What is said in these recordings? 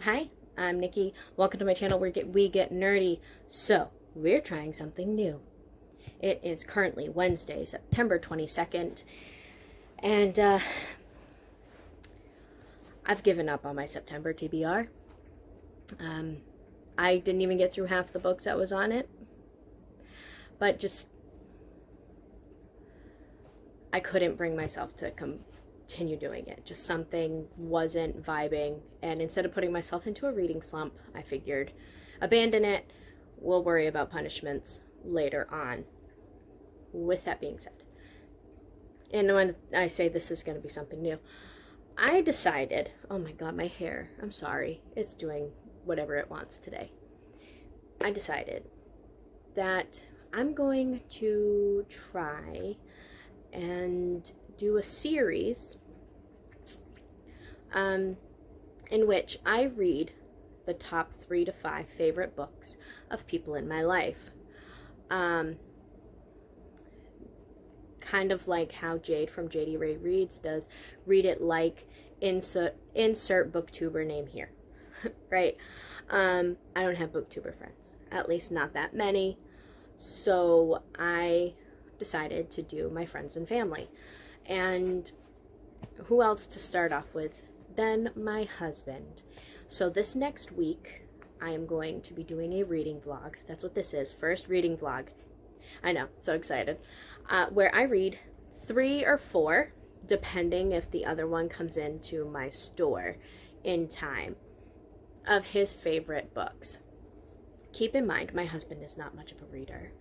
Hi, I'm Nikki. Welcome to my channel where we get nerdy. So, we're trying something new. It is currently Wednesday, September 22nd, and I've given up on my September TBR. I didn't even get through half the books that was on it, but just I couldn't bring myself to continue doing it. Just something wasn't vibing, and instead of putting myself into a reading slump, I figured abandon it. We'll worry about punishments later on. With that being said, and when I say this is going to be something new, I decided, oh my god, my hair, I'm sorry, it's doing whatever it wants today. I decided that I'm going to try and do a series in which I read the top 3 to 5 favorite books of people in my life. Kind of like how Jade from JD Ray Reads does Read It Like, insert booktuber name here. Right? I don't have booktuber friends, at least not that many, so I decided to do my friends and family. And who else to start off with than my husband? So this next week I am going to be doing a reading vlog. That's what this is, first reading vlog. I know, so excited. Where I read 3 or 4, depending if the other one comes into my store in time, of his favorite books. Keep in mind, my husband is not much of a reader.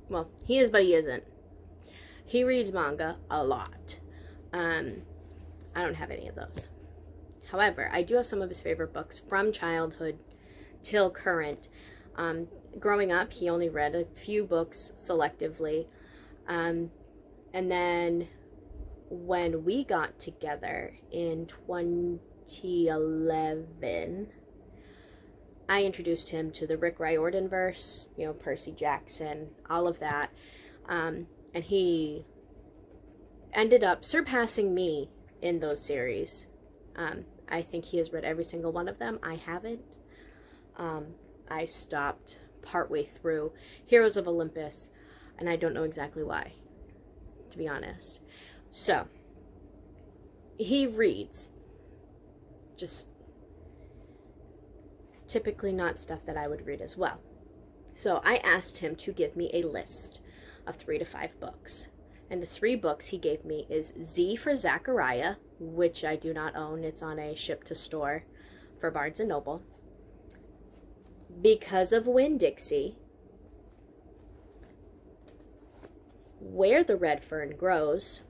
Well, he is, but he isn't. He reads manga a lot. I don't have any of those. However, I do have some of his favorite books from childhood till current. Growing up, he only read a few books selectively. And then when we got together in 2011, I introduced him to the Rick Riordan verse, Percy Jackson, all of that. And he ended up surpassing me in those series. I think he has read every single one of them. I haven't. I stopped partway through Heroes of Olympus, and I don't know exactly why, to be honest. So, he reads just typically not stuff that I would read as well. So I asked him to give me a list of 3 to 5 books. And the 3 books he gave me is Z for Zachariah, which I do not own. It's on a ship-to-store for Barnes & Noble. Because of Winn-Dixie, Where the Red Fern Grows,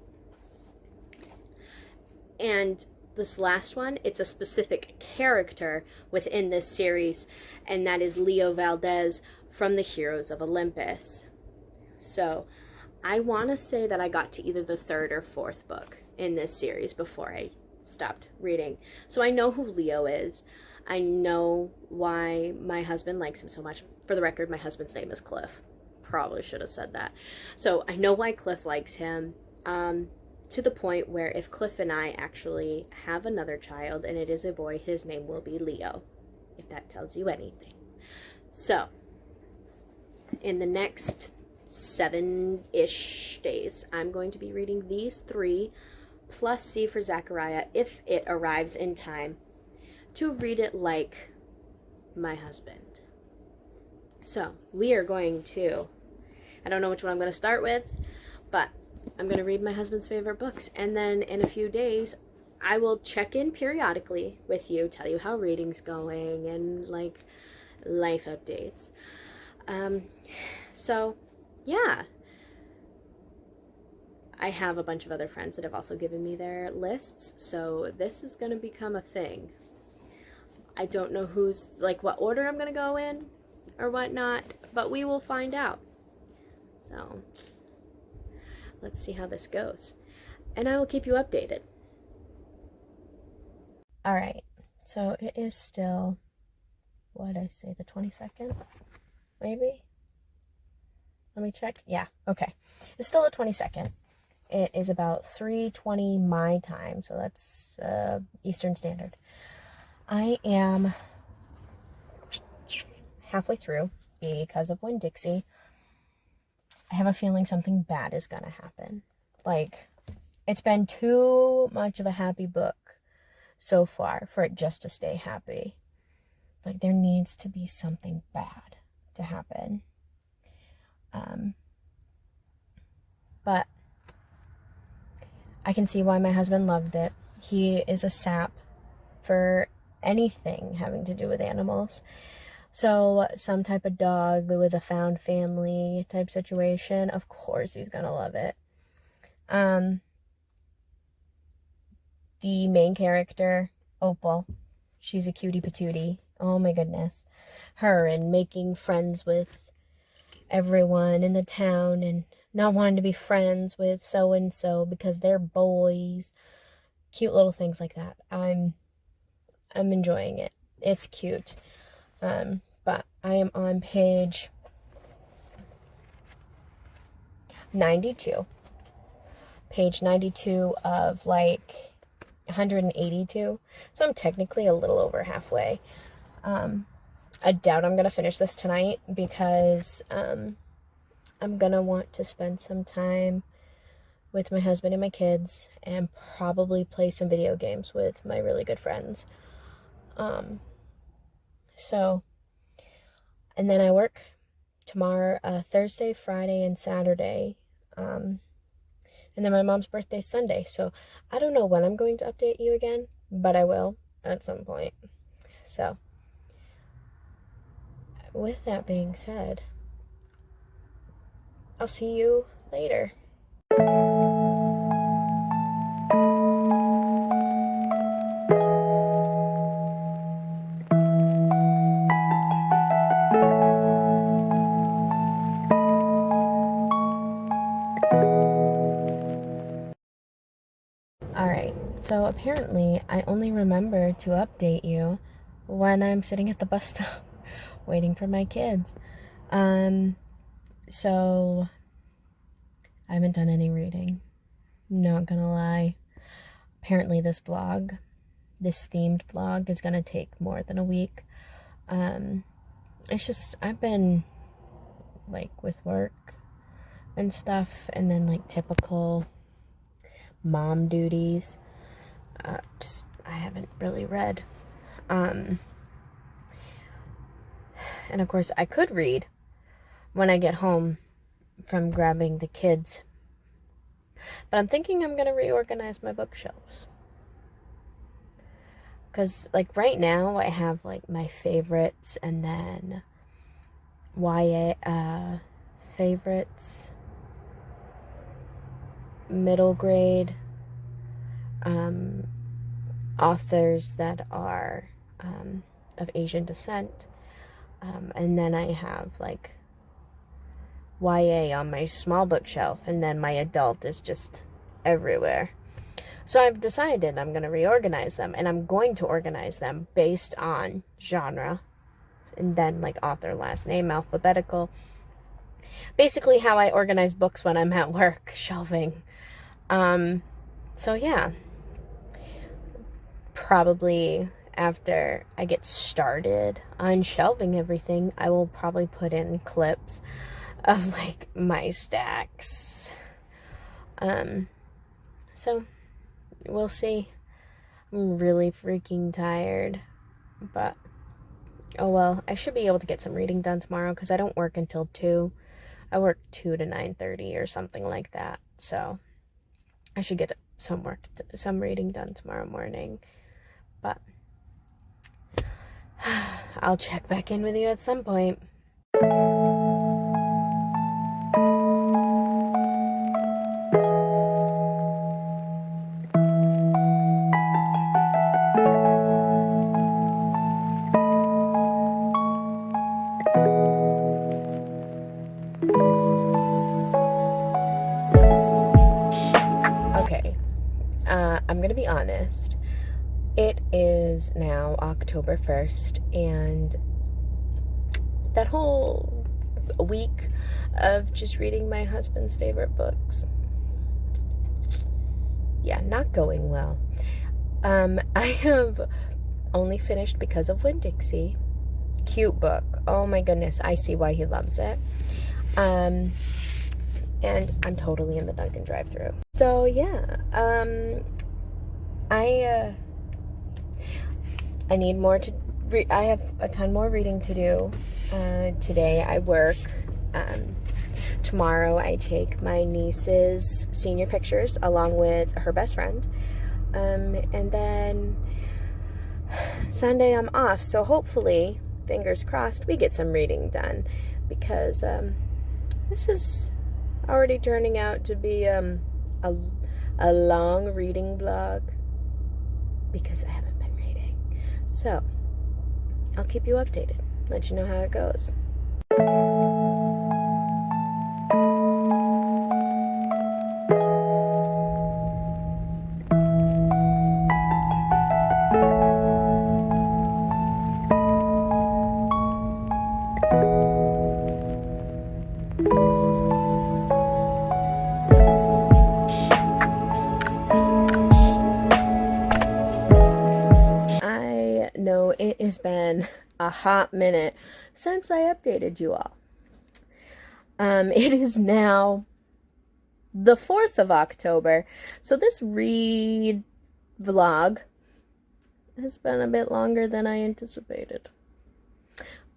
and this last one, it's a specific character within this series, and that is Leo Valdez from the Heroes of Olympus. So I want to say that I got to either the 3rd or 4th book in this series before I stopped reading. So I know who Leo is. I know why my husband likes him so much. For the record, my husband's name is Cliff. Probably should have said that. So I know why Cliff likes him, to the point where if Cliff and I actually have another child and it is a boy, his name will be Leo, if that tells you anything. So in the next 7-ish days, I'm going to be reading these 3 plus C for Zachariah if it arrives in time to read it like my husband. So we are going to, I don't know which one I'm going to start with, but I'm going to read my husband's favorite books, and then in a few days I will check in periodically with you, tell you how reading's going, and like life updates. So yeah, I have a bunch of other friends that have also given me their lists, so this is going to become a thing. I don't know what order I'm going to go in or whatnot, but we will find out. So let's see how this goes, and I will keep you updated. All right, so it is still, what did I say, the 22nd, maybe? Let me check. Yeah, okay. It's still the 22nd. It is about 3:20 my time, so that's Eastern Standard. I am halfway through because of Winn-Dixie. I have a feeling something bad is gonna happen. Like, it's been too much of a happy book so far for it just to stay happy. Like, there needs to be something bad to happen. But I can see why my husband loved it. He is a sap for anything having to do with animals. So some type of dog with a found family type situation, of course he's gonna love it. The main character, Opal, she's a cutie patootie. Oh my goodness. Her and making friends with everyone in the town and not wanting to be friends with so-and-so because they're boys. Cute little things like that. I'm enjoying it. It's cute. But I am on page 92. Page 92 of like 182. So I'm technically a little over halfway. I doubt I'm going to finish this tonight because I'm going to want to spend some time with my husband and my kids and probably play some video games with my really good friends. So, and then I work tomorrow, Thursday, Friday, and Saturday. And then my mom's birthday is Sunday. So I don't know when I'm going to update you again, but I will at some point. So, with that being said, I'll see you later. Alright, so apparently I only remember to update you when I'm sitting at the bus stop waiting for my kids. So I haven't done any reading. Not gonna lie. Apparently this themed vlog is gonna take more than a week. It's just, I've been like with work and stuff, and then like typical mom duties. I haven't really read. And of course I could read when I get home from grabbing the kids. But I'm thinking I'm going to reorganize my bookshelves. Because, like, right now I have, like, my favorites and then YA favorites, middle grade, authors that are of Asian descent. And then I have, like, YA on my small bookshelf, and then my adult is just everywhere. So I've decided I'm going to reorganize them, and I'm going to organize them based on genre, and then like author, last name, alphabetical. Basically how I organize books when I'm at work, shelving. So yeah, probably after I get started on shelving everything, I will probably put in clips of like my stacks. So we'll see. I'm really freaking tired, but oh well. I should be able to get some reading done tomorrow because I don't work until 2. I work 2 to 9:30 or something like that. So I should get some reading done tomorrow morning. But I'll check back in with you at some point. I'm gonna be honest. It is now October 1st, and that whole week of just reading my husband's favorite books, yeah, not going well. I have only finished because of Winn-Dixie. Cute book. Oh my goodness, I see why he loves it. And I'm totally in the Dunkin' drive-thru. So yeah, I need more to read. I have a ton more reading to do. Today I work. Tomorrow I take my niece's senior pictures along with her best friend. And then Sunday I'm off, so hopefully, fingers crossed, we get some reading done, because this is already turning out to be a long reading vlog, because I haven't been reading. So I'll keep you updated, let you know how it goes. It has been a hot minute since I updated you all. It is now the 4th of October, so this read vlog has been a bit longer than I anticipated.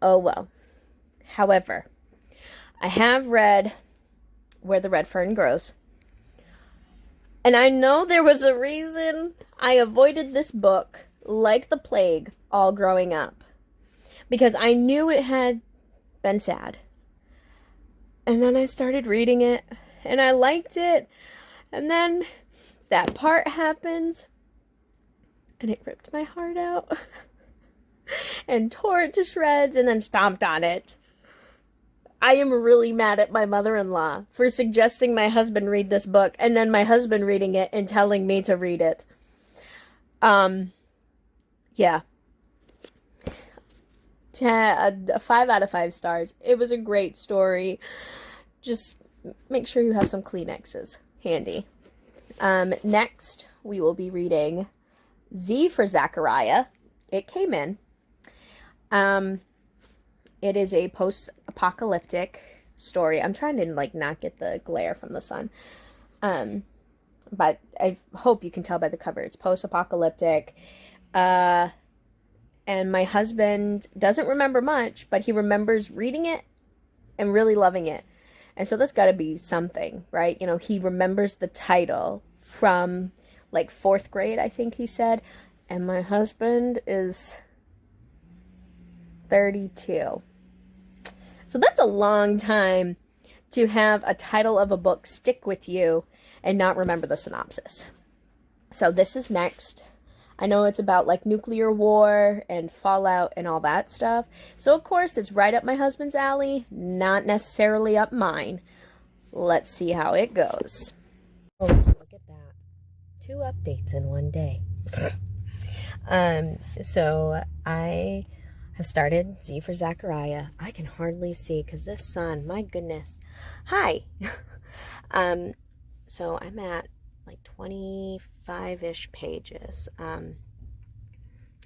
Oh well. However, I have read Where the Red Fern Grows, and I know there was a reason I avoided this book like the plague all growing up, because I knew it had been sad. And then I started reading it and I liked it, and then that part happens and it ripped my heart out and tore it to shreds and then stomped on it. I am really mad at my mother-in-law for suggesting my husband read this book and then my husband reading it and telling me to read it. Yeah. 5 out of 5 stars. It was a great story. Just make sure you have some Kleenexes handy. Next, we will be reading Z for Zachariah. It came in. It is a post-apocalyptic story. I'm trying to not get the glare from the sun. But I hope you can tell by the cover. It's post-apocalyptic. And my husband doesn't remember much, but he remembers reading it and really loving it. And so that's got to be something, right? You know, he remembers the title from 4th grade, I think he said. And my husband is 32. So that's a long time to have a title of a book stick with you and not remember the synopsis. So this is next. I know it's about nuclear war and fallout and all that stuff. So of course it's right up my husband's alley, not necessarily up mine. Let's see how it goes. Oh, look at that. 2 updates in one day. So I have started Z for Zachariah. I can hardly see because this sun, my goodness. Hi. So I'm at 25-ish pages. I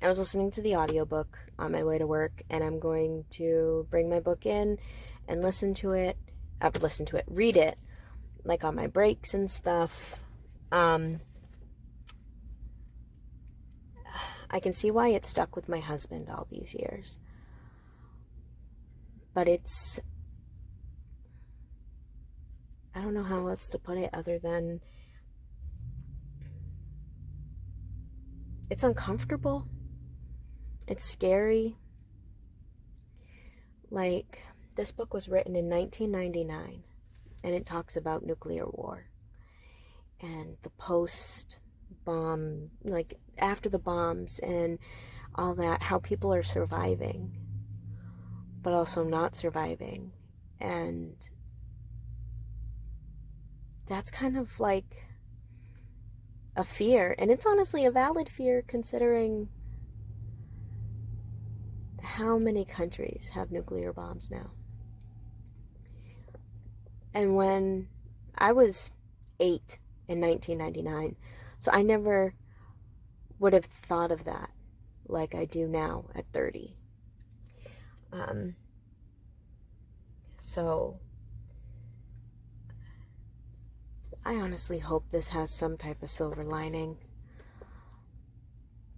was listening to the audiobook on my way to work, and I'm going to bring my book in and read it, on my breaks and stuff. I can see why it stuck with my husband all these years. But I don't know how else to put it other than it's uncomfortable. It's scary. This book was written in 1999, and it talks about nuclear war and the post-bomb, after the bombs and all that, how people are surviving, but also not surviving. And that's kind of a fear, and it's honestly a valid fear considering how many countries have nuclear bombs now. And when I was 8 in 1999, so I never would have thought of that. like I do now at 30. So I honestly hope this has some type of silver lining,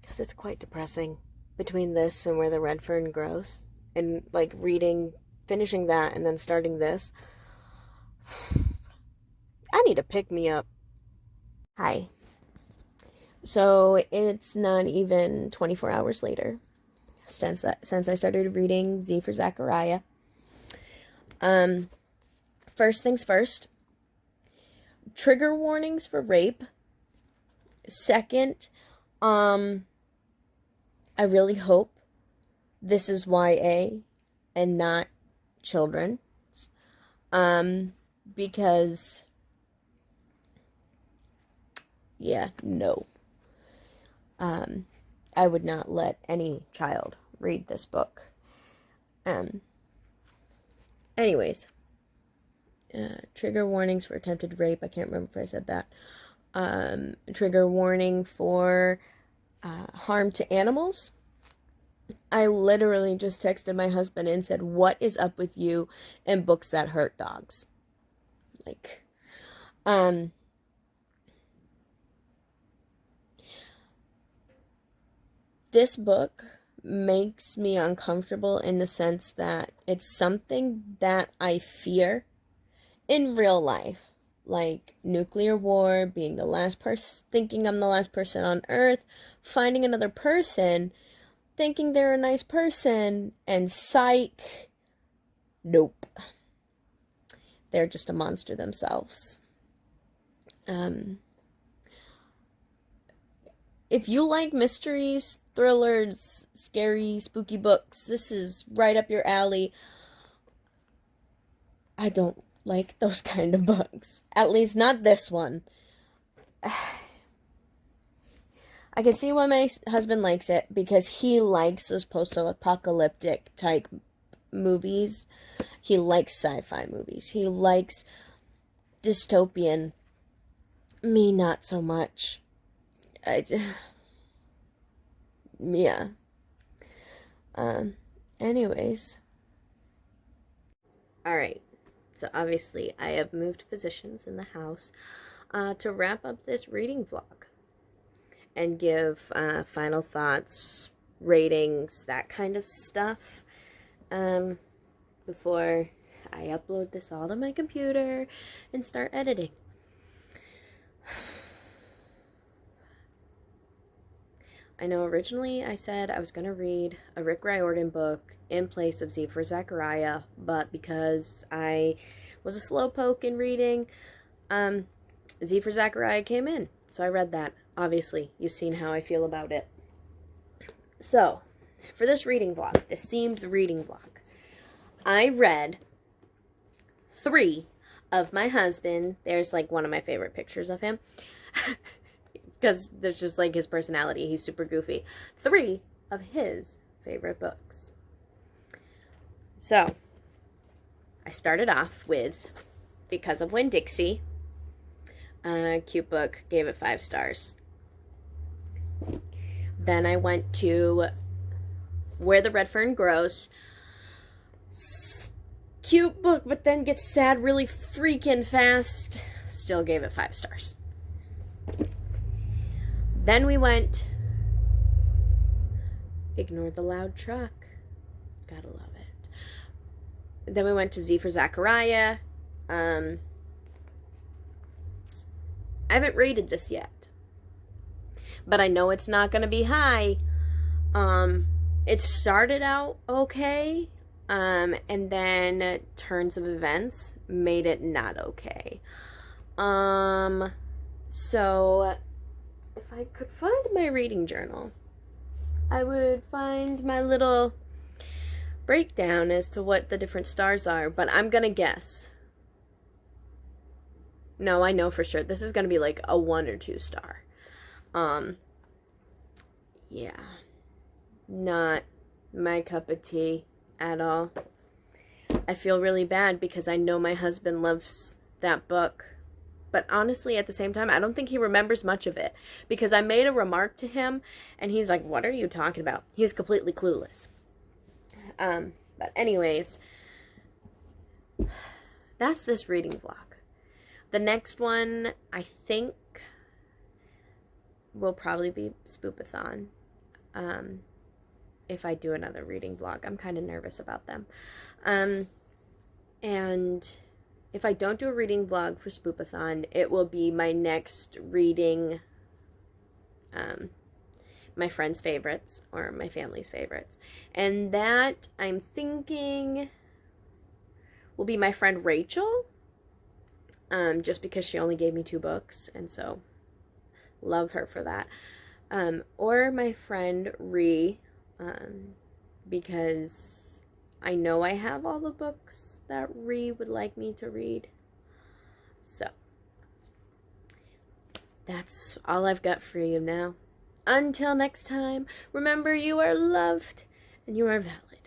because it's quite depressing between this and Where the Red Fern Grows, and like finishing that and then starting this. I need to pick me up. Hi. So it's not even 24 hours later since I started reading Z for Zachariah. First things first. Trigger warnings for rape. Second, I really hope this is YA and not children. Because yeah, no. I would not let any child read this book. Anyways, trigger warnings for attempted rape. I can't remember if I said that. Trigger warning for harm to animals. I literally just texted my husband and said, "What is up with you and books that hurt dogs?" Like, this book makes me uncomfortable in the sense that it's something that I fear in real life, like nuclear war, being the last person, thinking I'm the last person on Earth, finding another person, thinking they're a nice person, and psych, nope, they're just a monster themselves. If you like mysteries, thrillers, scary, spooky books, this is right up your alley. I don't like those kind of books. At least not this one. I can see why my husband likes it, because he likes those post-apocalyptic type movies. He likes sci-fi movies. He likes dystopian. Me, not so much. Yeah. Anyways. Alright. So obviously I have moved positions in the house to wrap up this reading vlog and give final thoughts, ratings, that kind of stuff, before I upload this all to my computer and start editing. I know originally I said I was going to read a Rick Riordan book in place of Z for Zachariah, but because I was a slowpoke in reading, Z for Zachariah came in, so I read that. Obviously, you've seen how I feel about it. So, for this reading vlog, this themed reading vlog, I read 3 of my husband. There's like one of my favorite pictures of him. Because there's just like his personality. He's super goofy. 3 of his favorite books. So, I started off with Because of Winn-Dixie. Cute book. Gave it 5 stars. Then I went to Where the Red Fern Grows. Cute book, but then gets sad really freaking fast. Still gave it 5 stars. Then we went, Ignore the Loud Truck. Gotta love it. Then we went to Z for Zachariah. I haven't rated this yet, but I know it's not gonna be high. It started out okay, and then turns of events made it not okay. So if I could find my reading journal, I would find my little breakdown as to what the different stars are, but I'm gonna guess. No, I know for sure. This is gonna be like a 1 or 2 star. Yeah. Not my cup of tea at all. I feel really bad because I know my husband loves that book, but honestly, at the same time, I don't think he remembers much of it, because I made a remark to him, and he's like, what are you talking about? He was completely clueless. But anyways, that's this reading vlog. The next one, I think, will probably be Spoopathon. If I do another reading vlog. I'm kind of nervous about them. And if I don't do a reading vlog for Spoopathon, it will be my next reading, my friends' favorites or my family's favorites. And that, I'm thinking, will be my friend Rachel, just because she only gave me 2 books, and so love her for that. Or my friend Ree, because I know I have all the books that Ree would like me to read. So, that's all I've got for you now. Until next time, remember, you are loved and you are valid.